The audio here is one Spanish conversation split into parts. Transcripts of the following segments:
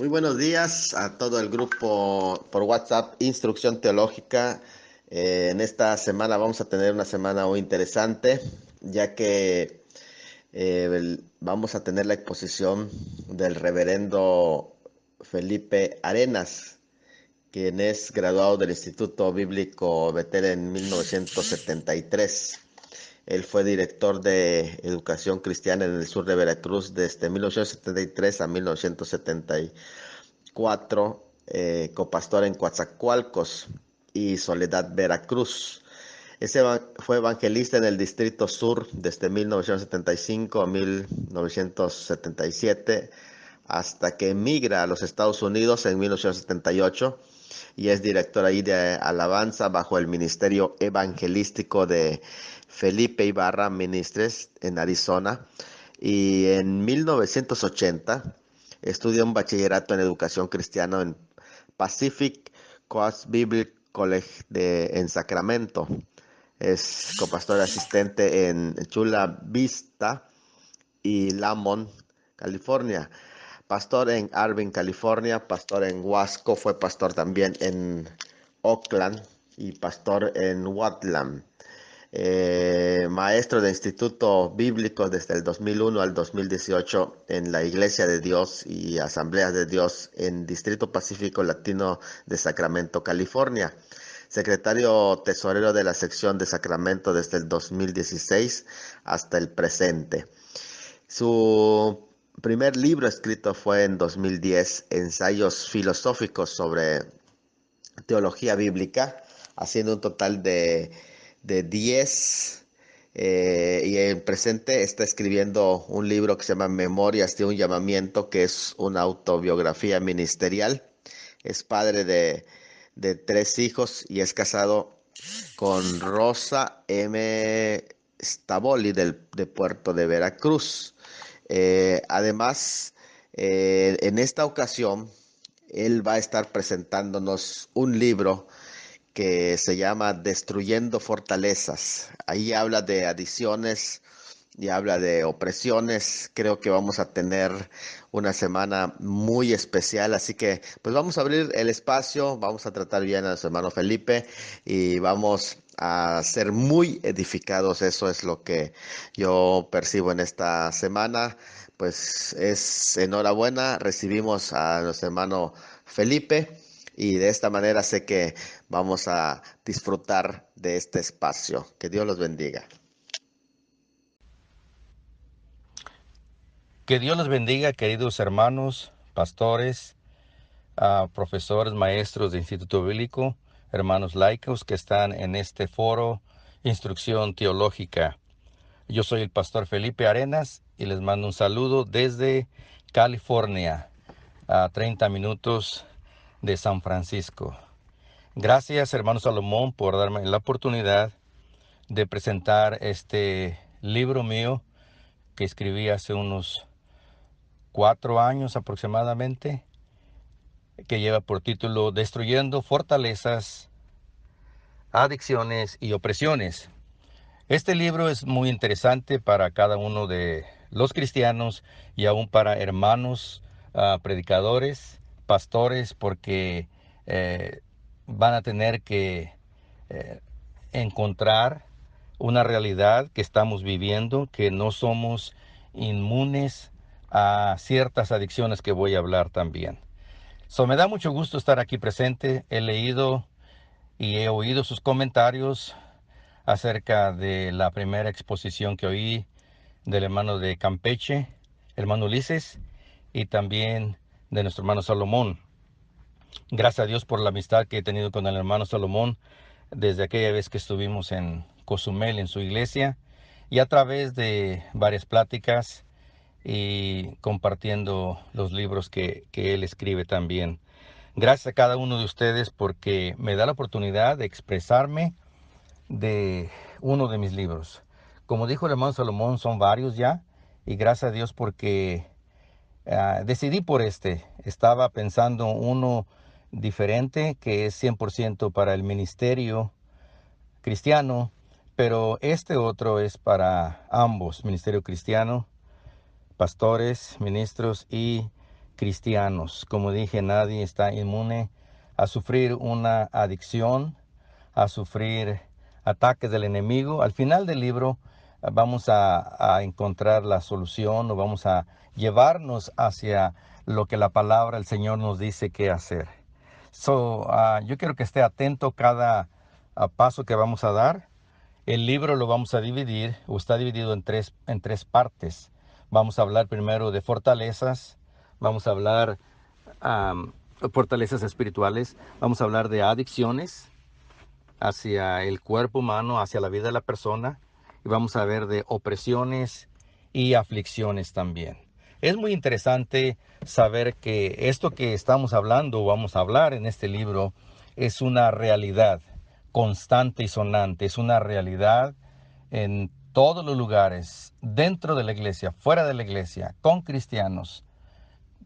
Muy buenos días a todo el grupo por WhatsApp Instrucción Teológica. En esta semana vamos a tener una semana muy interesante, ya que vamos a tener la exposición del reverendo Felipe Arenas, quien es graduado del Instituto Bíblico Betel en 1973. Él fue director de Educación Cristiana en el sur de Veracruz desde 1973 a 1974, copastor en Coatzacoalcos y Soledad, Veracruz. Fue evangelista en el Distrito Sur desde 1975 a 1977, hasta que emigra a los Estados Unidos en 1978 y es director ahí de alabanza bajo el ministerio evangelístico de Felipe Ibarra Ministres en Arizona. Y en 1980 estudió un bachillerato en educación cristiana en Pacific Coast Bible College en Sacramento. Es copastor asistente en Chula Vista y Lamont, California. Pastor en Arvin, California, pastor en Wasco, fue pastor también en Oakland y pastor en Watlam. Maestro de Instituto Bíblico desde el 2001 al 2018 en la Iglesia de Dios y Asambleas de Dios en Distrito Pacífico Latino de Sacramento, California. Secretario tesorero de la sección de Sacramento desde el 2016 hasta el presente. Su primer libro escrito fue en 2010, Ensayos filosóficos sobre teología bíblica, haciendo un total de 10. Y en presente está escribiendo un libro que se llama Memorias de un llamamiento, que es una autobiografía ministerial. Es padre de 3 hijos y es casado con Rosa M. Staboli de Puerto de Veracruz. Además, en esta ocasión, él va a estar presentándonos un libro que se llama Destruyendo Fortalezas. Ahí habla de adiciones y habla de opresiones. Creo que vamos a tener una semana muy especial, así que pues vamos a abrir el espacio, vamos a tratar bien a nuestro hermano Felipe y vamos a ser muy edificados. Eso es lo que yo percibo en esta semana. Pues es enhorabuena, recibimos a nuestro hermano Felipe y de esta manera sé que vamos a disfrutar de este espacio. Que Dios los bendiga. Que Dios les bendiga, queridos hermanos, pastores, profesores, maestros de Instituto Bíblico, hermanos laicos que están en este foro Instrucción Teológica. Yo soy el pastor Felipe Arenas y les mando un saludo desde California, a 30 minutos de San Francisco. Gracias, hermano Salomón, por darme la oportunidad de presentar este libro mío que escribí hace unos 4 años aproximadamente, que lleva por título Destruyendo Fortalezas, Adicciones y Opresiones. Este libro es muy interesante para cada uno de los cristianos y aún para hermanos predicadores, pastores, porque van a tener que eh, encontrar una realidad que estamos viviendo, que no somos inmunes a ciertas adicciones que voy a hablar también. Me da mucho gusto estar aquí presente. He leído y he oído sus comentarios acerca de la primera exposición que oí del hermano de Campeche, hermano Ulises, y también de nuestro hermano Salomón. Gracias a Dios por la amistad que he tenido con el hermano Salomón desde aquella vez que estuvimos en Cozumel, en su iglesia, y a través de varias pláticas y compartiendo los libros que él escribe también. Gracias a cada uno de ustedes porque me da la oportunidad de expresarme de uno de mis libros. Como dijo el hermano Salomón, son varios ya, y gracias a Dios porque decidí por este. Estaba pensando uno diferente que es 100% para el ministerio cristiano, pero este otro es para ambos, ministerio cristiano, pastores, ministros y cristianos. Como dije, nadie está inmune a sufrir una adicción, a sufrir ataques del enemigo. Al final del libro vamos a encontrar la solución, o vamos a llevarnos hacia lo que la palabra del Señor nos dice que hacer. Yo quiero que esté atento cada paso que vamos a dar. El libro lo vamos a dividir, o está dividido en tres partes. Vamos a hablar primero de fortalezas, vamos a hablar fortalezas espirituales, vamos a hablar de adicciones hacia el cuerpo humano, hacia la vida de la persona, y vamos a ver de opresiones y aflicciones también. Es muy interesante saber que esto que estamos hablando o vamos a hablar en este libro es una realidad constante y sonante, es una realidad en todos los lugares, dentro de la iglesia, fuera de la iglesia, con cristianos,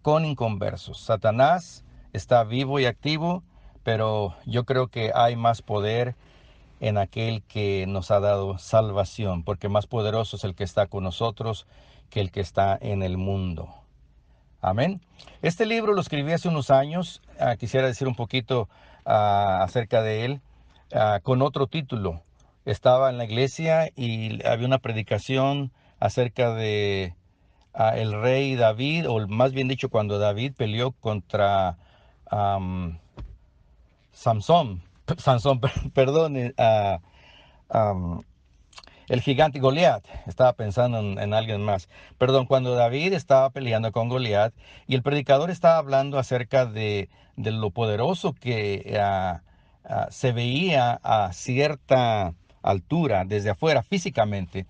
con inconversos. Satanás está vivo y activo, pero yo creo que hay más poder en aquel que nos ha dado salvación, porque más poderoso es el que está con nosotros que el que está en el mundo. Amén. Este libro lo escribí hace unos años. Quisiera decir un poquito acerca de él con otro título. Estaba en la iglesia y había una predicación acerca de el rey David, o más bien dicho, cuando David peleó contra Sansón, perdón, el gigante Goliat. Estaba pensando en alguien más. Perdón, cuando David estaba peleando con Goliat y el predicador estaba hablando acerca de lo poderoso que se veía a cierta altura desde afuera físicamente.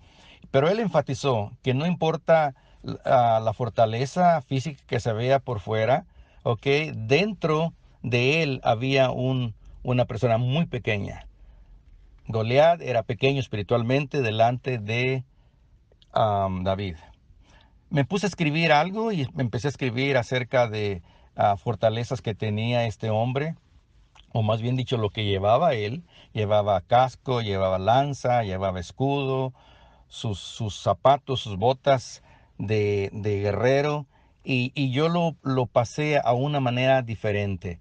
Pero él enfatizó que no importa la fortaleza física que se vea por fuera, ¿ok? Dentro de él había una persona muy pequeña. Goliat era pequeño espiritualmente delante de David. Me puse a escribir algo y me empecé a escribir acerca de fortalezas que tenía este hombre, o más bien dicho, lo que llevaba él. Llevaba casco, llevaba lanza, llevaba escudo, sus zapatos, sus botas de guerrero, y yo lo pasé a una manera diferente.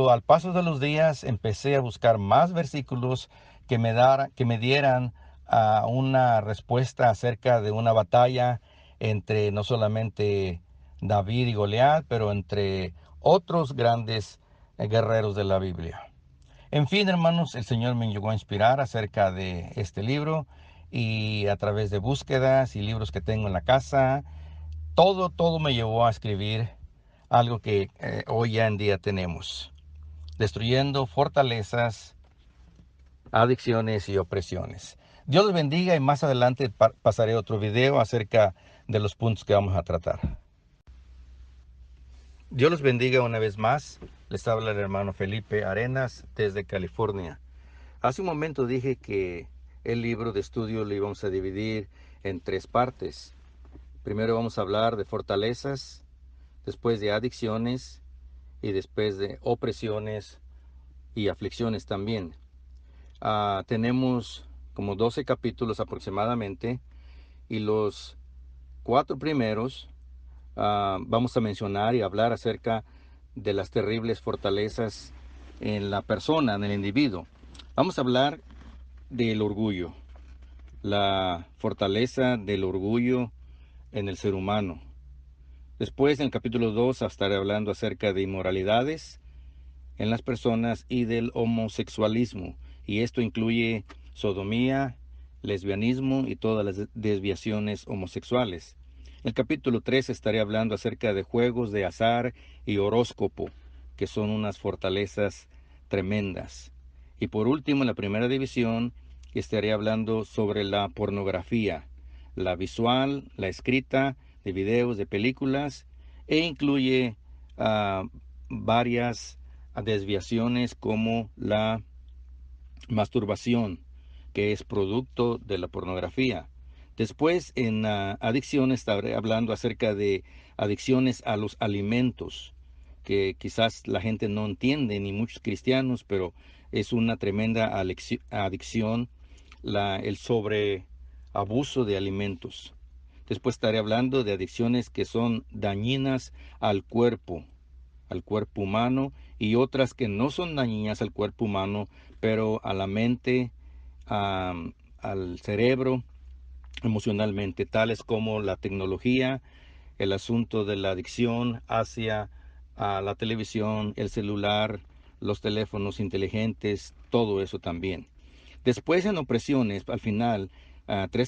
Al paso de los días empecé a buscar más versículos que me dieran una respuesta acerca de una batalla entre no solamente David y Goliat, pero entre otros grandes guerreros de la Biblia. En fin, hermanos, el Señor me llegó a inspirar acerca de este libro, y a través de búsquedas y libros que tengo en la casa, todo me llevó a escribir algo que hoy ya en día tenemos: destruyendo fortalezas, adicciones y opresiones. Dios les bendiga, y más adelante pasaré otro video acerca de los puntos que vamos a tratar. Dios los bendiga una vez más. Les habla el hermano Felipe Arenas desde California. Hace un momento dije que el libro de estudio lo íbamos a dividir en tres partes. Primero vamos a hablar de fortalezas, después de adicciones y después de opresiones y aflicciones también. Tenemos como 12 capítulos aproximadamente, y los 4 primeros vamos a mencionar y hablar acerca de las terribles fortalezas en la persona, en el individuo. Vamos a hablar del orgullo, la fortaleza del orgullo en el ser humano. Después, en el capítulo 2, estaré hablando acerca de inmoralidades en las personas y del homosexualismo, y esto incluye sodomía, lesbianismo y todas las desviaciones homosexuales. En el capítulo 3 estaré hablando acerca de juegos de azar y horóscopo, que son unas fortalezas tremendas. Y por último, en la primera división, estaré hablando sobre la pornografía, la visual, la escrita, de videos, de películas, e incluye varias desviaciones como la masturbación, que es producto de la pornografía. Después, en adicción, estaré hablando acerca de adicciones a los alimentos, que quizás la gente no entiende, ni muchos cristianos, pero es una tremenda adicción, el sobreabuso de alimentos. Después estaré hablando de adicciones que son dañinas al cuerpo humano, y otras que no son dañinas al cuerpo humano, pero a la mente, al cerebro, emocionalmente, tales como la tecnología, el asunto de la adicción hacia la televisión, el celular, los teléfonos inteligentes, todo eso también. Después, en opresiones, al final, 4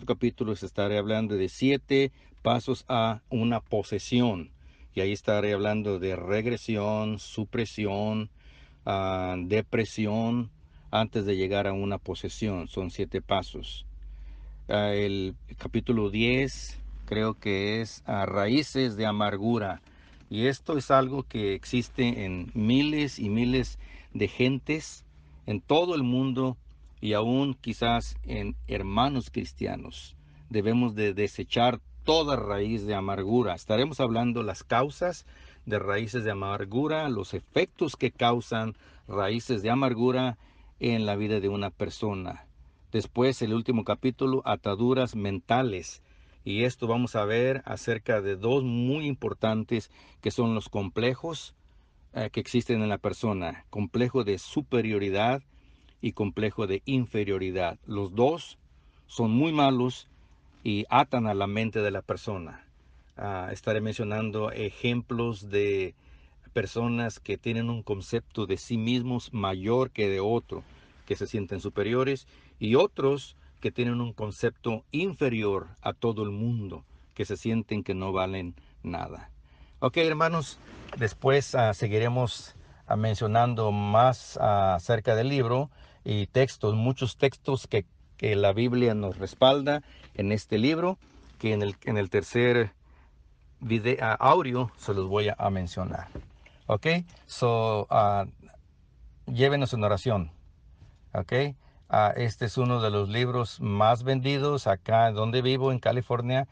capítulos, estaré hablando de 7 pasos a una posesión. Y ahí estaré hablando de regresión, supresión, depresión, antes de llegar a una posesión. Son 7 pasos. El capítulo 10 creo que es raíces de amargura. Y esto es algo que existe en miles y miles de gentes en todo el mundo, y aún quizás en hermanos cristianos. Debemos de desechar toda raíz de amargura. Estaremos hablando las causas de raíces de amargura, los efectos que causan raíces de amargura en la vida de una persona. Después, el último capítulo, ataduras mentales. Y esto vamos a ver acerca de 2 muy importantes, que son los complejos que existen en la persona. Complejo de superioridad y complejo de inferioridad. Los 2 son muy malos y atan a la mente de la persona. Estaré mencionando ejemplos de personas que tienen un concepto de sí mismos mayor que de otro, que se sienten superiores, y otros que tienen un concepto inferior a todo el mundo, que se sienten que no valen nada. Ok, hermanos, después seguiremos mencionando más acerca del libro y textos, muchos textos que la Biblia nos respalda en este libro, que en el tercer audio se los voy a mencionar. Ok, llévenos en oración. Ok, este es uno de los libros más vendidos acá donde vivo, en California,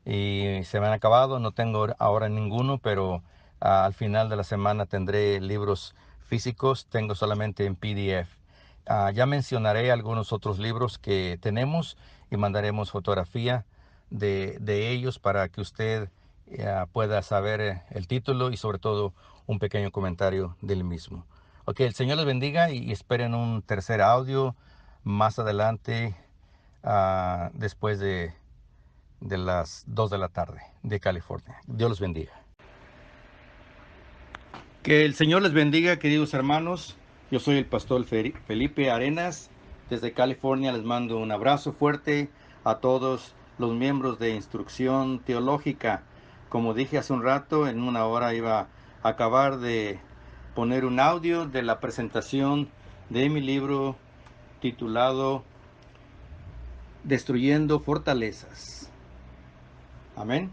y se me han acabado. No tengo ahora ninguno, pero al final de la semana tendré libros físicos. Tengo solamente en PDF. Ya mencionaré algunos otros libros que tenemos y mandaremos fotografía de ellos para que usted pueda saber el título y sobre todo un pequeño comentario del mismo. Ok, el Señor les bendiga y esperen un tercer audio más adelante, después de las 2 de la tarde de California. Dios los bendiga. Que el Señor les bendiga, queridos hermanos. Yo soy el pastor Felipe Arenas. Desde California les mando un abrazo fuerte a todos los miembros de Instrucción Teológica. Como dije hace un rato, en una hora iba a acabar de poner un audio de la presentación de mi libro titulado Destruyendo Fortalezas. Amén.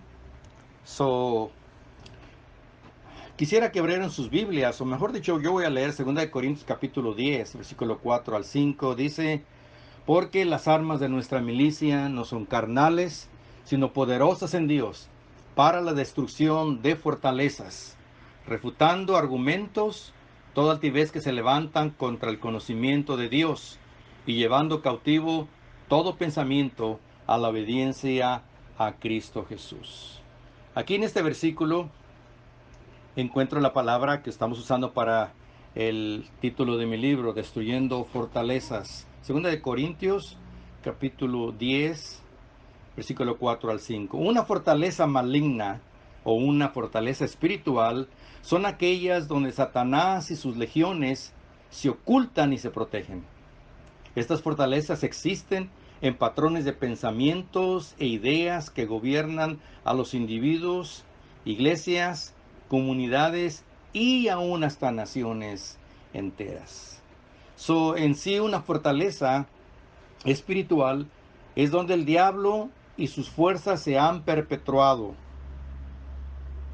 Quisiera que abrieran sus Biblias, o mejor dicho, yo voy a leer 2 Corintios capítulo 10, versículo 4 al 5. Dice: porque las armas de nuestra milicia no son carnales, sino poderosas en Dios, para la destrucción de fortalezas, refutando argumentos, toda altivez que se levantan contra el conocimiento de Dios, y llevando cautivo todo pensamiento a la obediencia a Cristo Jesús. Aquí en este versículo encuentro la palabra que estamos usando para el título de mi libro, Destruyendo Fortalezas. 2 Corintios, capítulo 10, versículo 4 al 5. Una fortaleza maligna o una fortaleza espiritual son aquellas donde Satanás y sus legiones se ocultan y se protegen. Estas fortalezas existen en patrones de pensamientos e ideas que gobiernan a los individuos, iglesias, comunidades y aún hasta naciones enteras. En sí, una fortaleza espiritual es donde el diablo y sus fuerzas se han perpetuado.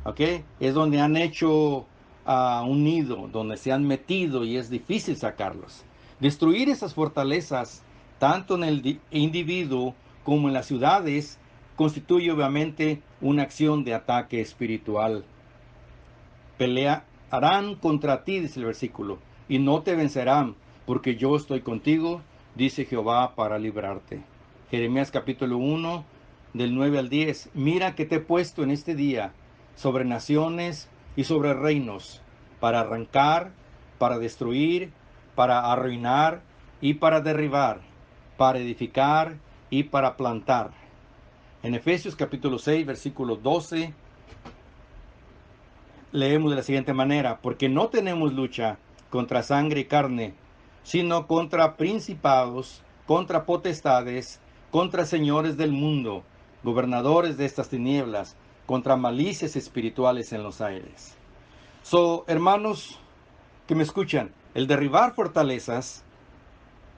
¿Ok? Es donde han hecho un nido, donde se han metido y es difícil sacarlos. Destruir esas fortalezas, tanto en el individuo como en las ciudades, constituye obviamente una acción de ataque espiritual. Pelearán contra ti, dice el versículo, y no te vencerán, porque yo estoy contigo, dice Jehová, para librarte. Jeremías capítulo 1, del 9 al 10. Mira que te he puesto en este día sobre naciones y sobre reinos, para arrancar, para destruir, para arruinar y para derribar, para edificar y para plantar. En Efesios capítulo 6, versículo 12, leemos de la siguiente manera: porque no tenemos lucha contra sangre y carne, sino contra principados, contra potestades, contra señores del mundo, gobernadores de estas tinieblas, contra malicias espirituales en los aires. Hermanos que me escuchan, el derribar fortalezas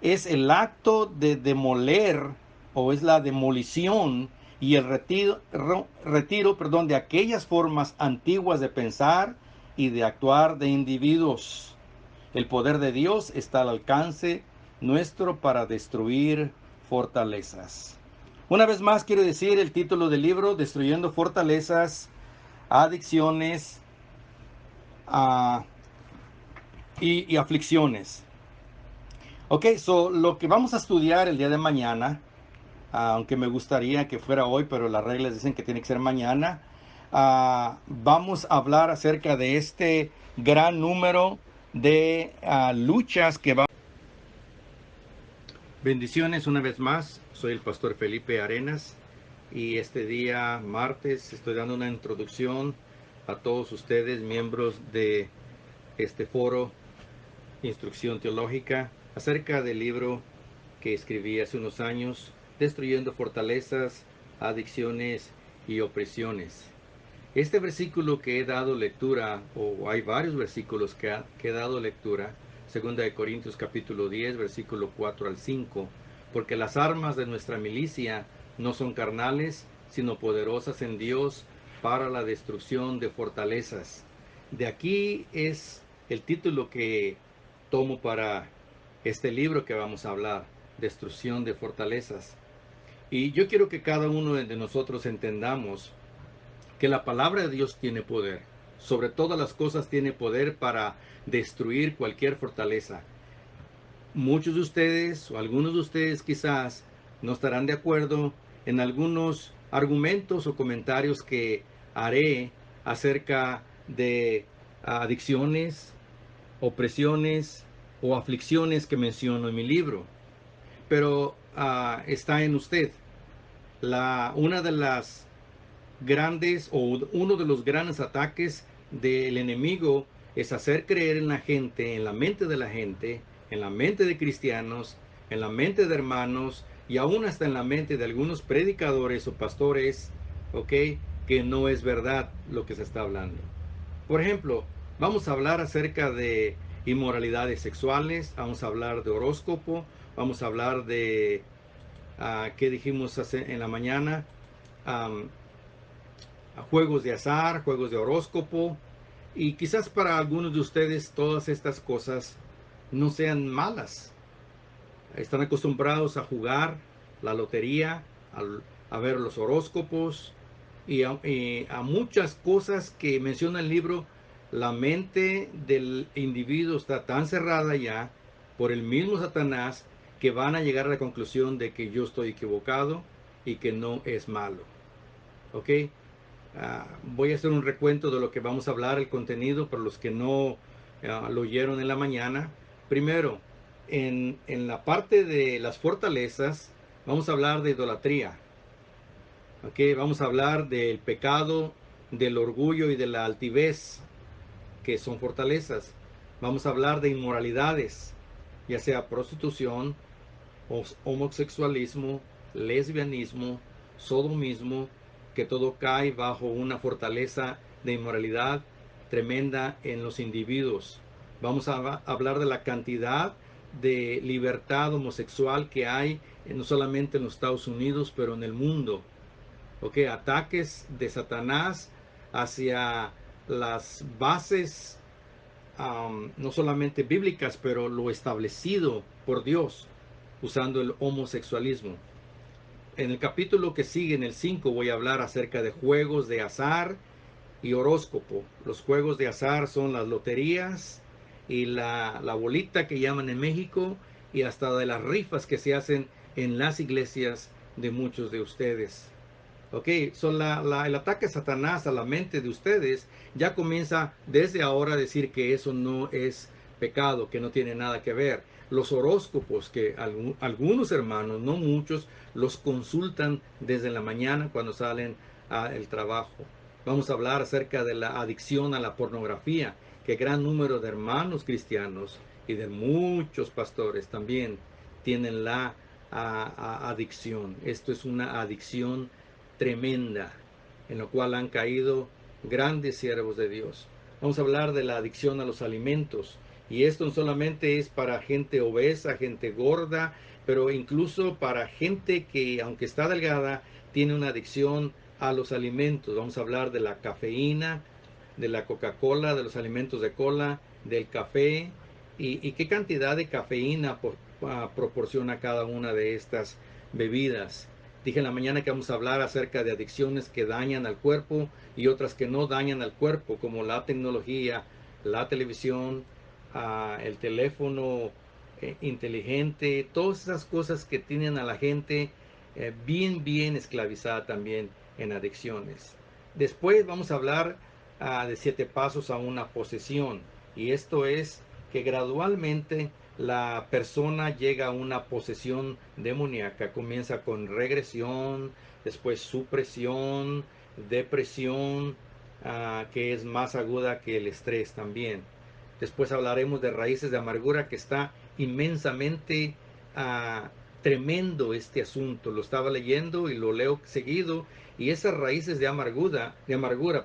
es el acto de demoler, o es la demolición y el retiro de aquellas formas antiguas de pensar y de actuar de individuos. El poder de Dios está al alcance nuestro para destruir fortalezas. Una vez más quiero decir el título del libro: Destruyendo fortalezas, adicciones y aflicciones. Ok, lo que vamos a estudiar el día de mañana, aunque me gustaría que fuera hoy, pero las reglas dicen que tiene que ser mañana, vamos a hablar acerca de este gran número de luchas que va. Bendiciones una vez más, soy el pastor Felipe Arenas y este día martes estoy dando una introducción a todos ustedes, miembros de este foro Instrucción Teológica, acerca del libro que escribí hace unos años, Destruyendo Fortalezas, Adicciones y Opresiones. Este versículo que he dado lectura, o hay varios versículos que he dado lectura, 2 de Corintios capítulo 10, versículo 4 al 5, porque las armas de nuestra milicia no son carnales, sino poderosas en Dios para la destrucción de fortalezas. De aquí es el título que tomo para este libro que vamos a hablar, Destrucción de Fortalezas. Y yo quiero que cada uno de nosotros entendamos que la palabra de Dios tiene poder. Sobre todas las cosas tiene poder para destruir cualquier fortaleza. Muchos de ustedes, o algunos de ustedes quizás, no estarán de acuerdo en algunos argumentos o comentarios que haré acerca de adicciones, opresiones o aflicciones que menciono en mi libro. Pero está en usted. Una de las grandes, o uno de los grandes ataques del enemigo, es hacer creer en la gente, en la mente de la gente, en la mente de cristianos, en la mente de hermanos y aún hasta en la mente de algunos predicadores o pastores, ¿ok?, que no es verdad lo que se está hablando. Por ejemplo, vamos a hablar acerca de inmoralidades sexuales, vamos a hablar de horóscopo, vamos a hablar de, ¿qué dijimos en la mañana? Juegos de azar, juegos de horóscopo, y quizás para algunos de ustedes todas estas cosas no sean malas. Están acostumbrados a jugar la lotería, a ver los horóscopos y a muchas cosas que menciona el libro. La mente del individuo está tan cerrada ya por el mismo Satanás que van a llegar a la conclusión de que yo estoy equivocado y que no es malo. ¿Ok? Voy a hacer un recuento de lo que vamos a hablar, el contenido, para los que no lo oyeron en la mañana. Primero, en la parte de las fortalezas, vamos a hablar de idolatría. ¿Okay? Vamos a hablar del pecado, del orgullo y de la altivez, que son fortalezas. Vamos a hablar de inmoralidades, ya sea prostitución, homosexualismo, lesbianismo, sodomismo, que todo cae bajo una fortaleza de inmoralidad tremenda en los individuos. Vamos a hablar de la cantidad de libertad homosexual que hay, no solamente en los Estados Unidos, pero en el mundo. ¿Okay? Ataques de Satanás hacia las bases, no solamente bíblicas, pero lo establecido por Dios, usando el homosexualismo. En el capítulo que sigue, en el 5, voy a hablar acerca de juegos de azar y horóscopo. Los juegos de azar son las loterías y la bolita que llaman en México, y hasta de las rifas que se hacen en las iglesias de muchos de ustedes. Ok, el ataque de Satanás a la mente de ustedes ya comienza desde ahora a decir que eso no es pecado, que no tiene nada que ver. Los horóscopos que algunos hermanos, no muchos, los consultan desde la mañana cuando salen al trabajo. Vamos a hablar acerca de la adicción a la pornografía, que gran número de hermanos cristianos y de muchos pastores también tienen la adicción. Esto es una adicción tremenda en lo cual han caído grandes siervos de Dios. Vamos a hablar de la adicción a los alimentos. Y esto no solamente es para gente obesa, gente gorda, pero incluso para gente que, aunque está delgada, tiene una adicción a los alimentos. Vamos a hablar de la cafeína, de la Coca-Cola, de los alimentos de cola, del café y qué cantidad de cafeína proporciona cada una de estas bebidas. Dije en la mañana que vamos a hablar acerca de adicciones que dañan al cuerpo y otras que no dañan al cuerpo, como la tecnología, la televisión, el teléfono inteligente, todas esas cosas que tienen a la gente bien esclavizada también en adicciones. Después vamos a hablar de 7 pasos a una posesión, y esto es que gradualmente la persona llega a una posesión demoníaca. Comienza con regresión, después supresión, depresión, que es más aguda que el estrés también. Después hablaremos de raíces de amargura, que está inmensamente tremendo este asunto. Lo estaba leyendo y lo leo seguido. Y esas raíces de amargura,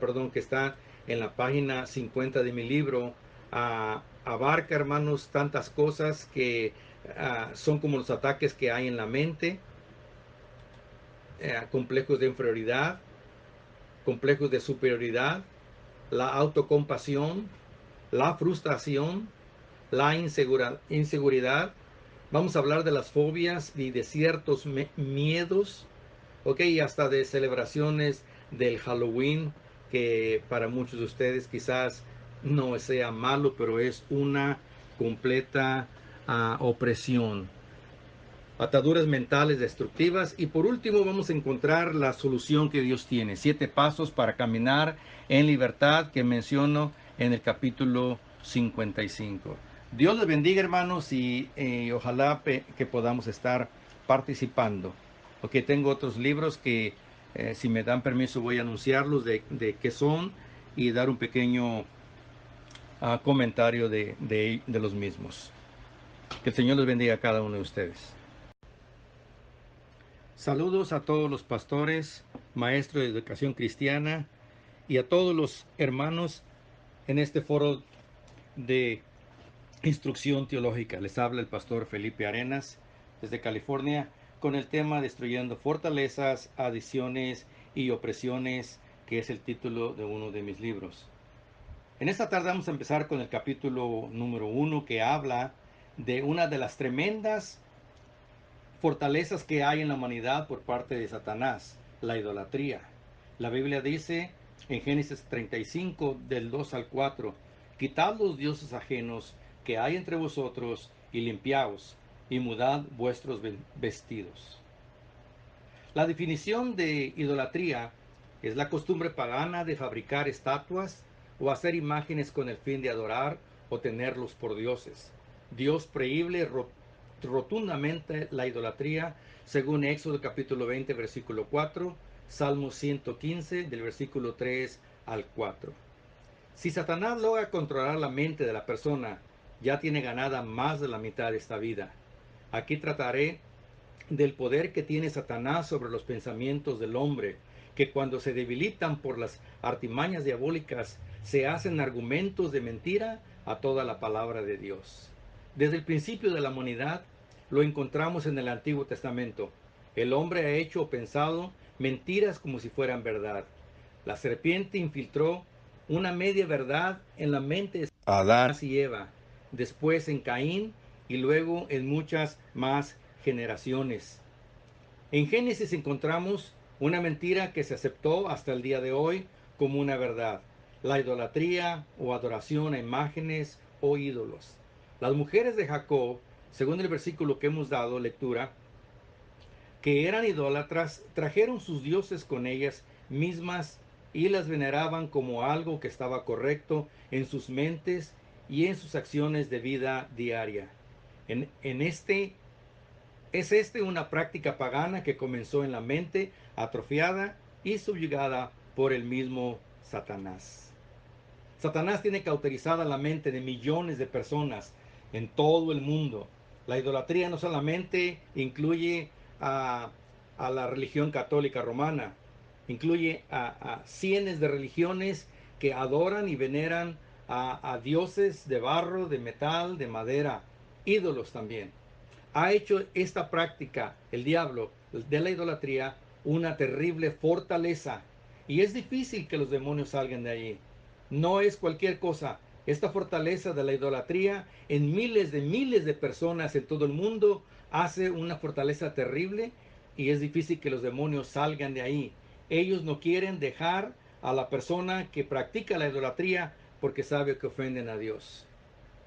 perdón, que está en la página 50 de mi libro, abarca, hermanos, tantas cosas que son como los ataques que hay en la mente, complejos de inferioridad, complejos de superioridad, la autocompasión, la frustración, la inseguridad. Vamos a hablar de las fobias y de ciertos miedos, ok, y hasta de celebraciones del Halloween, que para muchos de ustedes quizás no sea malo, pero es una completa opresión. Ataduras mentales destructivas. Y por último vamos a encontrar la solución que Dios tiene. 7 pasos para caminar en libertad, que menciono en el capítulo 55. Dios les bendiga, hermanos, y ojalá que podamos estar participando. Ok, tengo otros libros que si me dan permiso voy a anunciarlos de qué son y dar un pequeño comentario de los mismos. Que el Señor les bendiga a cada uno de ustedes. Saludos a todos los pastores, maestros de educación cristiana y a todos los hermanos en este foro de instrucción teológica. Les habla el pastor Felipe Arenas desde California con el tema Destruyendo fortalezas, adicciones y opresiones, que es el título de uno de mis libros. En esta tarde vamos a empezar con el capítulo número 1, que habla de una de las tremendas fortalezas que hay en la humanidad por parte de Satanás, la idolatría. La Biblia dice en Génesis 35, del 2 al 4, quitad los dioses ajenos que hay entre vosotros y limpiaos, y mudad vuestros vestidos. La definición de idolatría es la costumbre pagana de fabricar estatuas o hacer imágenes con el fin de adorar o tenerlos por dioses. Dios prohíbe rotundamente la idolatría, según Éxodo capítulo 20, versículo 4, Salmo 115, del versículo 3 al 4. Si Satanás logra controlar la mente de la persona, ya tiene ganada más de la mitad de esta vida. Aquí trataré del poder que tiene Satanás sobre los pensamientos del hombre, que cuando se debilitan por las artimañas diabólicas, se hacen argumentos de mentira a toda la palabra de Dios. Desde el principio de la humanidad lo encontramos en el Antiguo Testamento. El hombre ha hecho o pensado mentiras como si fueran verdad. La serpiente infiltró una media verdad en la mente de Adán y Eva, después en Caín y luego en muchas más generaciones. En Génesis encontramos una mentira que se aceptó hasta el día de hoy como una verdad: la idolatría o adoración a imágenes o ídolos. Las mujeres de Jacob, según el versículo que hemos dado lectura, que eran idólatras, trajeron sus dioses con ellas mismas y las veneraban como algo que estaba correcto en sus mentes y en sus acciones de vida diaria. Es una práctica pagana que comenzó en la mente atrofiada y subyugada por el mismo Satanás. Satanás tiene cauterizada la mente de millones de personas en todo el mundo. La idolatría no solamente incluye a la religión católica romana, incluye a cientos de religiones que adoran y veneran a dioses de barro, de metal, de madera, ídolos también. Ha hecho esta práctica, el diablo, de la idolatría, una terrible fortaleza. Y es difícil que los demonios salgan de allí. No es cualquier cosa. Esta fortaleza de la idolatría en miles de personas en todo el mundo hace una fortaleza terrible y es difícil que los demonios salgan de ahí. Ellos no quieren dejar a la persona que practica la idolatría porque sabe que ofenden a Dios.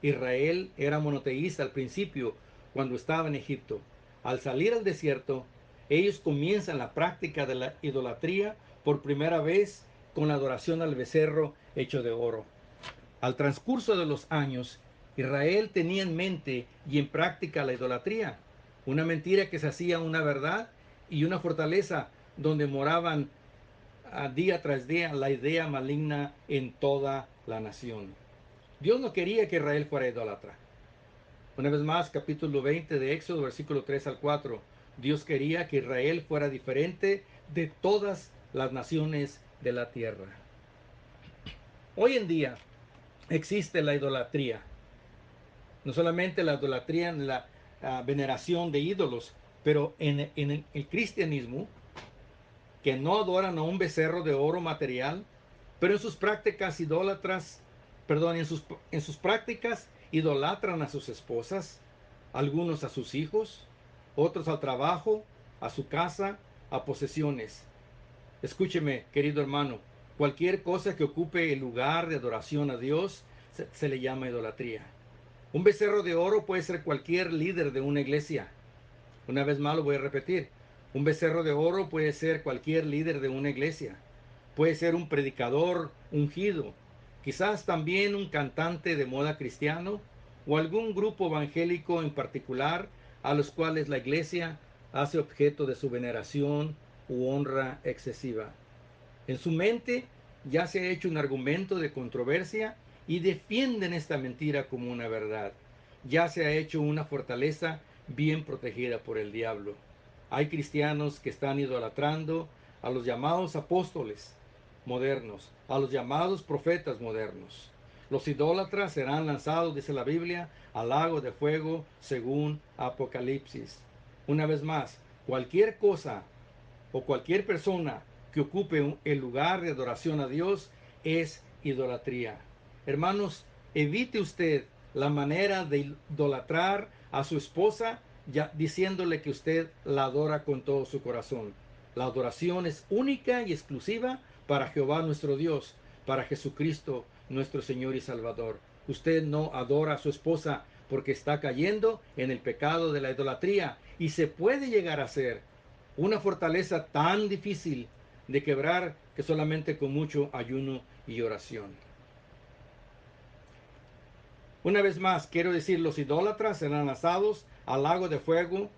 Israel era monoteísta al principio cuando estaba en Egipto. Al salir al desierto, ellos comienzan la práctica de la idolatría por primera vez con la adoración al becerro hecho de oro. Al transcurso de los años, Israel tenía en mente y en práctica la idolatría, una mentira que se hacía una verdad y una fortaleza donde moraban día tras día la idea maligna en toda la nación. Dios no quería que Israel fuera idólatra. Una vez más, capítulo 20 de Éxodo, versículo 3 al 4. Dios quería que Israel fuera diferente de todas las naciones de la tierra. Hoy en día existe la idolatría. No solamente la idolatría en la veneración de ídolos, pero en el cristianismo, que no adoran a un becerro de oro material, pero en sus prácticas idólatras, perdón, en sus prácticas idolatran a sus esposas, algunos a sus hijos, otros al trabajo, a su casa, a posesiones. Escúcheme, querido hermano, cualquier cosa que ocupe el lugar de adoración a Dios se le llama idolatría. Un becerro de oro puede ser cualquier líder de una iglesia. Una vez más lo voy a repetir. Un becerro de oro puede ser cualquier líder de una iglesia. Puede ser un predicador ungido. Quizás también un cantante de moda cristiano o algún grupo evangélico en particular a los cuales la iglesia hace objeto de su veneración u honra excesiva. En su mente ya se ha hecho un argumento de controversia y defienden esta mentira como una verdad. Ya se ha hecho una fortaleza bien protegida por el diablo. Hay cristianos que están idolatrando a los llamados apóstoles modernos, a los llamados profetas modernos. Los idólatras serán lanzados, dice la Biblia, al lago de fuego según Apocalipsis. Una vez más, cualquier cosa o cualquier persona que ocupe el lugar de adoración a Dios es idolatría. Hermanos, evite usted la manera de idolatrar a su esposa ya diciéndole que usted la adora con todo su corazón. La adoración es única y exclusiva para Jehová nuestro Dios, para Jesucristo nuestro Señor y Salvador. Usted no adora a su esposa porque está cayendo en el pecado de la idolatría y se puede llegar a ser una fortaleza tan difícil de quebrar que solamente con mucho ayuno y oración. Una vez más, quiero decir, los idólatras serán lanzados al lago de fuego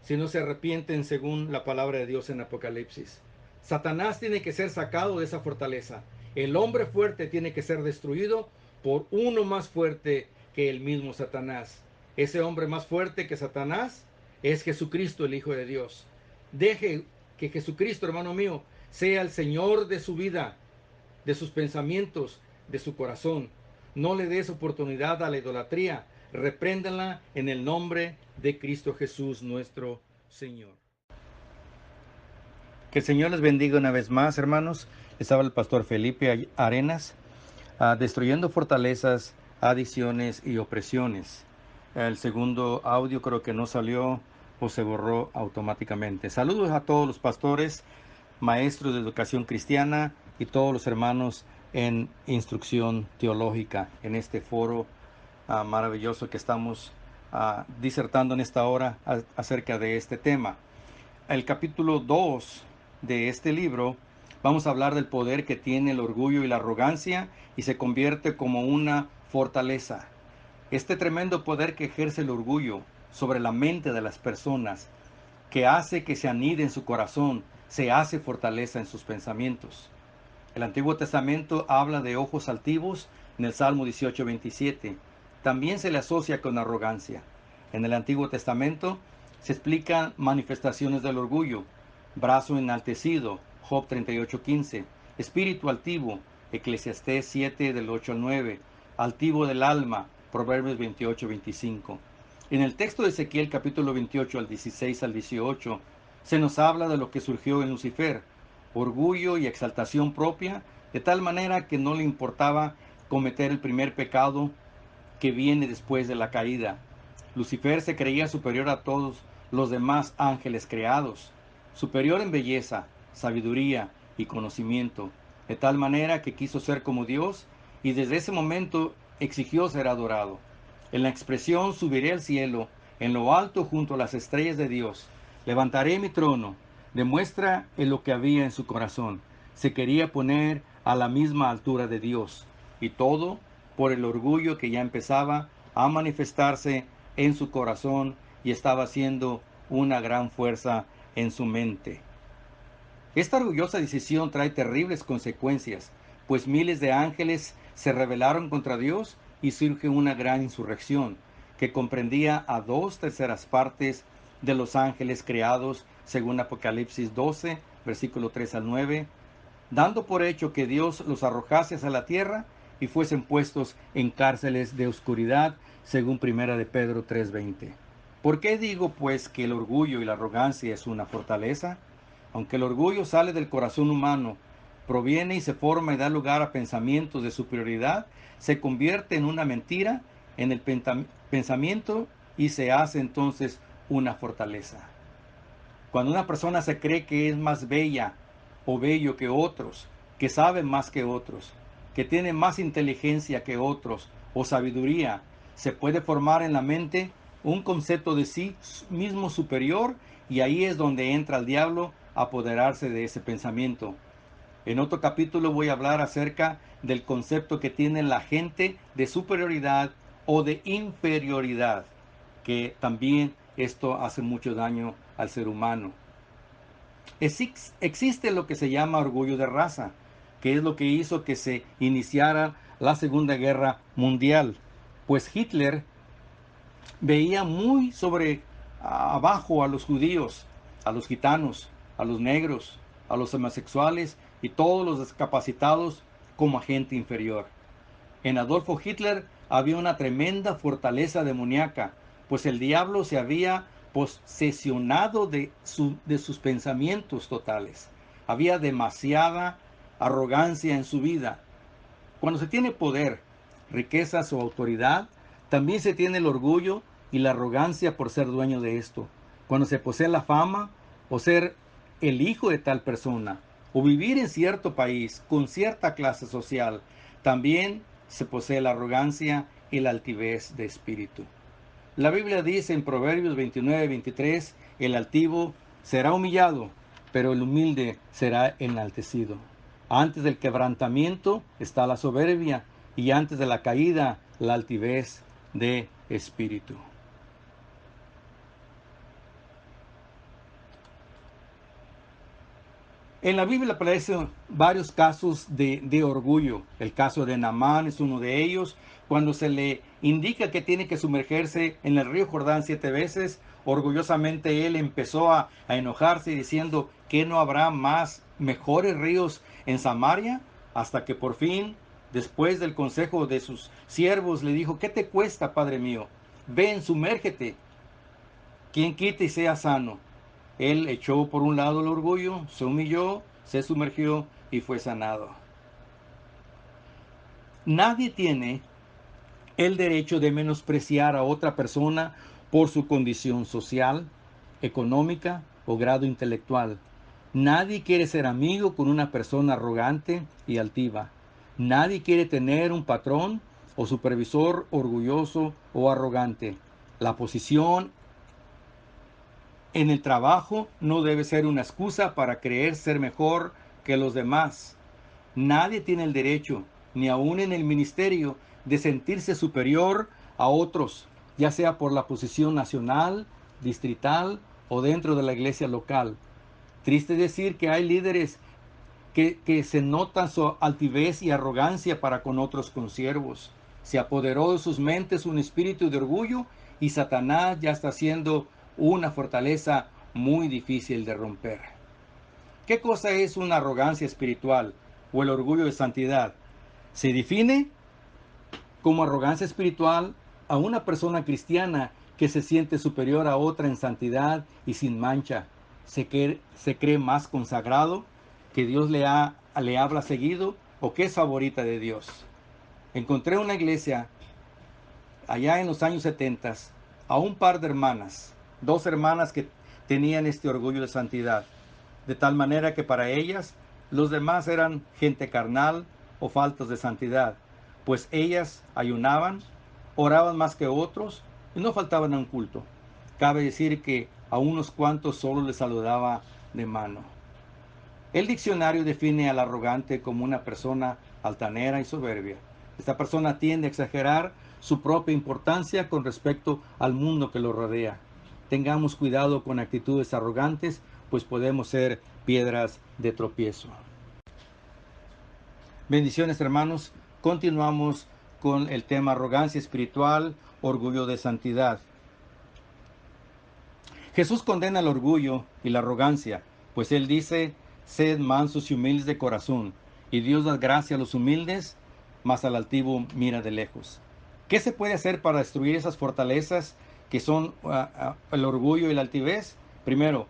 si no se arrepienten según la palabra de Dios en Apocalipsis. Satanás tiene que ser sacado de esa fortaleza. El hombre fuerte tiene que ser destruido por uno más fuerte que el mismo Satanás. Ese hombre más fuerte que Satanás es Jesucristo, el Hijo de Dios. Deje que Jesucristo, hermano mío, sea el Señor de su vida, de sus pensamientos, de su corazón. No le des oportunidad a la idolatría. Repréndanla en el nombre de Cristo Jesús nuestro Señor. Que el Señor les bendiga una vez más, hermanos. Les habla el pastor Felipe Arenas, destruyendo fortalezas, adicciones y opresiones. El segundo audio creo que no salió o se borró automáticamente. Saludos a todos los pastores, maestros de educación cristiana y todos los hermanos en instrucción teológica en este foro maravilloso que estamos disertando en esta hora acerca de este tema. el capítulo 2 de este libro, vamos a hablar del poder que tiene el orgullo y la arrogancia y se convierte como una fortaleza. Este tremendo poder que ejerce el orgullo sobre la mente de las personas, que hace que se anide en su corazón, se hace fortaleza en sus pensamientos. El Antiguo Testamento habla de ojos altivos en el Salmo 18:27. También se le asocia con arrogancia. En el Antiguo Testamento se explican manifestaciones del orgullo: brazo enaltecido, Job 38:15; espíritu altivo, Eclesiastés 7 del 8 al 9; altivo del alma, Proverbios 28:25. En el texto de Ezequiel capítulo 28 al 16 al 18 se nos habla de lo que surgió en Lucifer: orgullo y exaltación propia, de tal manera que no le importaba cometer el primer pecado que viene después de la caída. Lucifer se creía superior a todos los demás ángeles creados, superior en belleza, sabiduría y conocimiento, de tal manera que quiso ser como Dios y desde ese momento exigió ser adorado. En la expresión subiré al cielo, en lo alto junto a las estrellas de Dios, levantaré mi trono, demuestra en lo que había en su corazón. Se quería poner a la misma altura de Dios, y todo por el orgullo que ya empezaba a manifestarse en su corazón y estaba haciendo una gran fuerza en su mente. Esta orgullosa decisión trae terribles consecuencias, pues miles de ángeles se rebelaron contra Dios y surge una gran insurrección que comprendía a 2/3 partes de los ángeles creados, según Apocalipsis 12, versículo 3 al 9, dando por hecho que Dios los arrojase a la tierra y fuesen puestos en cárceles de oscuridad, según 1 de Pedro 3:20. ¿Por qué digo pues que el orgullo y la arrogancia es una fortaleza? Aunque el orgullo sale del corazón humano, proviene y se forma y da lugar a pensamientos de superioridad, se convierte en una mentira en el pensamiento y se hace entonces una fortaleza. Cuando una persona se cree que es más bella o bello que otros, que sabe más que otros, que tiene más inteligencia que otros o sabiduría, se puede formar en la mente un concepto de sí mismo superior y ahí es donde entra el diablo a apoderarse de ese pensamiento. En otro capítulo voy a hablar acerca del concepto que tiene la gente de superioridad o de inferioridad, que también esto hace mucho daño al ser humano. Existe lo que se llama orgullo de raza, que es lo que hizo que se iniciara la Segunda Guerra Mundial, pues Hitler veía muy sobre abajo a los judíos, a los gitanos, a los negros, a los homosexuales y todos los discapacitados como gente inferior. En Adolfo Hitler había una tremenda fortaleza demoníaca, pues el diablo se había posesionado de sus pensamientos totales. Había demasiada arrogancia en su vida. Cuando se tiene poder, riquezas o autoridad, también se tiene el orgullo y la arrogancia por ser dueño de esto. Cuando se posee la fama o ser el hijo de tal persona o vivir en cierto país con cierta clase social, también se posee la arrogancia y la altivez de espíritu. La Biblia dice en Proverbios 29:23, el altivo será humillado, pero el humilde será enaltecido. Antes del quebrantamiento está la soberbia y antes de la caída la altivez de espíritu. En la Biblia aparecen varios casos de orgullo. El caso de Naamán es uno de ellos. Cuando se le indica que tiene que sumergerse en el río Jordán 7 veces, orgullosamente él empezó a enojarse diciendo que no habrá más mejores ríos en Samaria, hasta que por fin, después del consejo de sus siervos, le dijo: ¿qué te cuesta, Padre mío? Ven, sumérgete. Quien quite y sea sano. Él echó por un lado el orgullo, se humilló, se sumergió y fue sanado. Nadie tiene el derecho de menospreciar a otra persona por su condición social, económica o grado intelectual. Nadie quiere ser amigo con una persona arrogante y altiva. Nadie quiere tener un patrón o supervisor orgulloso o arrogante. La posición En el trabajo no debe ser una excusa para creer ser mejor que los demás. Nadie tiene el derecho, ni aún en el ministerio, de sentirse superior a otros, ya sea por la posición nacional, distrital o dentro de la iglesia local. Triste decir que hay líderes que se notan su altivez y arrogancia para con otros consiervos. Se apoderó de sus mentes un espíritu de orgullo y Satanás ya está haciendo una fortaleza muy difícil de romper. ¿Qué cosa es una arrogancia espiritual o el orgullo de santidad? Se define como arrogancia espiritual a una persona cristiana que se siente superior a otra en santidad y sin mancha. Se cree más consagrado, que Dios le habla seguido o que es favorita de Dios. Encontré una iglesia allá en los años 70 a un par de hermanas, dos hermanas que tenían este orgullo de santidad, de tal manera que para ellas los demás eran gente carnal o faltos de santidad, pues ellas ayunaban, oraban más que otros y no faltaban a un culto. Cabe decir que a unos cuantos solo les saludaba de mano. El diccionario define al arrogante como una persona altanera y soberbia. Esta persona tiende a exagerar su propia importancia con respecto al mundo que lo rodea. Tengamos cuidado con actitudes arrogantes, pues podemos ser piedras de tropiezo. Bendiciones, hermanos. Continuamos con el tema arrogancia espiritual, orgullo de santidad. Jesús condena el orgullo y la arrogancia, pues Él dice: sed mansos y humildes de corazón, y Dios da gracia a los humildes, mas al altivo mira de lejos. ¿Qué se puede hacer para destruir esas fortalezas que son el orgullo y la altivez? Primero,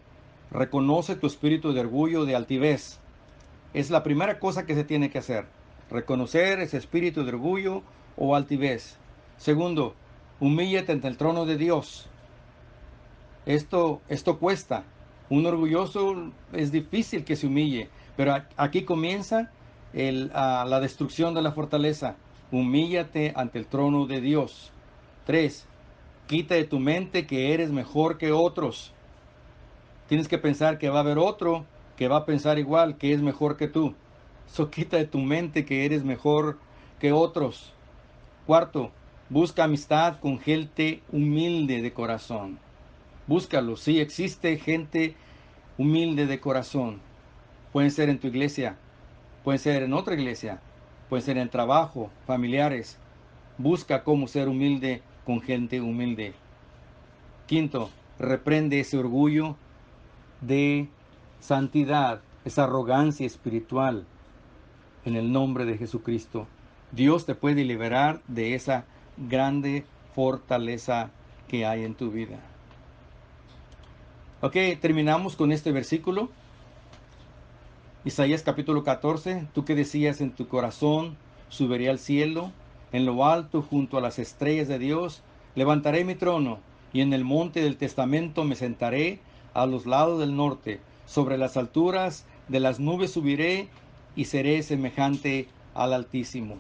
reconoce tu espíritu de orgullo, de altivez. Es la primera cosa que se tiene que hacer. Reconocer ese espíritu de orgullo o altivez. Segundo, humíllate ante el trono de Dios. Esto cuesta. Un orgulloso es difícil que se humille, pero aquí comienza la destrucción de la fortaleza. Humíllate ante el trono de Dios. 3. Quita de tu mente que eres mejor que otros. Tienes que pensar que va a haber otro que va a pensar igual, que es mejor que tú. Eso quita de tu mente que eres mejor que otros. 4. Busca amistad con gente humilde de corazón. Búscalo. Sí, existe gente humilde de corazón. Pueden ser en tu iglesia, pueden ser en otra iglesia, pueden ser en trabajo, familiares. Busca cómo ser humilde con gente humilde. 5. Reprende ese orgullo de santidad, esa arrogancia espiritual en el nombre de Jesucristo. Dios te puede liberar de esa grande fortaleza que hay en tu vida. Ok, terminamos con este versículo. Isaías capítulo 14. Tú que decías en tu corazón: subiré al cielo, en lo alto junto a las estrellas de Dios, levantaré mi trono, y en el monte del testamento me sentaré a los lados del norte. Sobre las alturas de las nubes subiré, y seré semejante al Altísimo.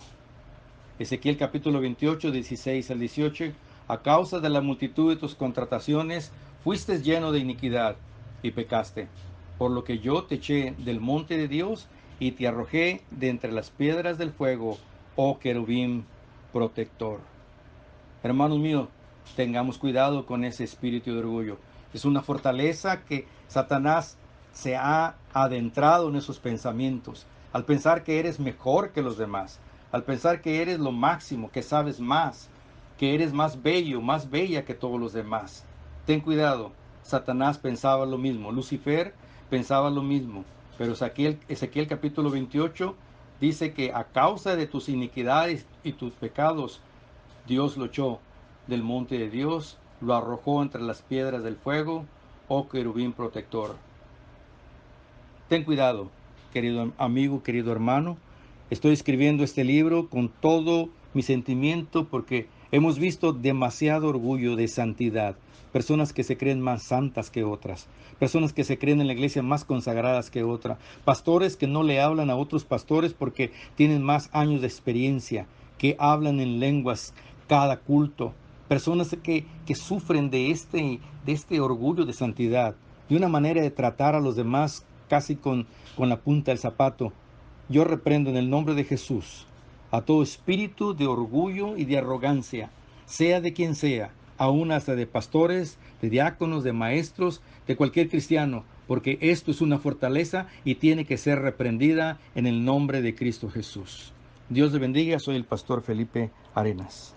Ezequiel capítulo 28, 16 al 18. A causa de la multitud de tus contrataciones, fuiste lleno de iniquidad y pecaste, por lo que yo te eché del monte de Dios y te arrojé de entre las piedras del fuego, oh querubín protector. Hermanos míos, tengamos cuidado con ese espíritu de orgullo. Es una fortaleza que Satanás se ha adentrado en esos pensamientos, al pensar que eres mejor que los demás, al pensar que eres lo máximo, que sabes más, que eres más bello, más bella que todos los demás. Ten cuidado. Satanás pensaba lo mismo, Lucifer pensaba lo mismo, pero Ezequiel capítulo 28 dice que a causa de tus iniquidades y tus pecados, Dios lo echó del monte de Dios, lo arrojó entre las piedras del fuego, oh querubín protector. Ten cuidado, querido amigo, querido hermano. Estoy escribiendo este libro con todo mi sentimiento porque hemos visto demasiado orgullo de santidad. Personas que se creen más santas que otras. Personas que se creen en la iglesia más consagradas que otra. Pastores que no le hablan a otros pastores porque tienen más años de experiencia. Que hablan en lenguas cada culto. personas que sufren de este orgullo de santidad, de una manera de tratar a los demás casi con la punta del zapato. Yo reprendo en el nombre de Jesús a todo espíritu de orgullo y de arrogancia, sea de quien sea, aún hasta de pastores, de diáconos, de maestros, de cualquier cristiano, porque esto es una fortaleza y tiene que ser reprendida en el nombre de Cristo Jesús. Dios le bendiga, soy el pastor Felipe Arenas.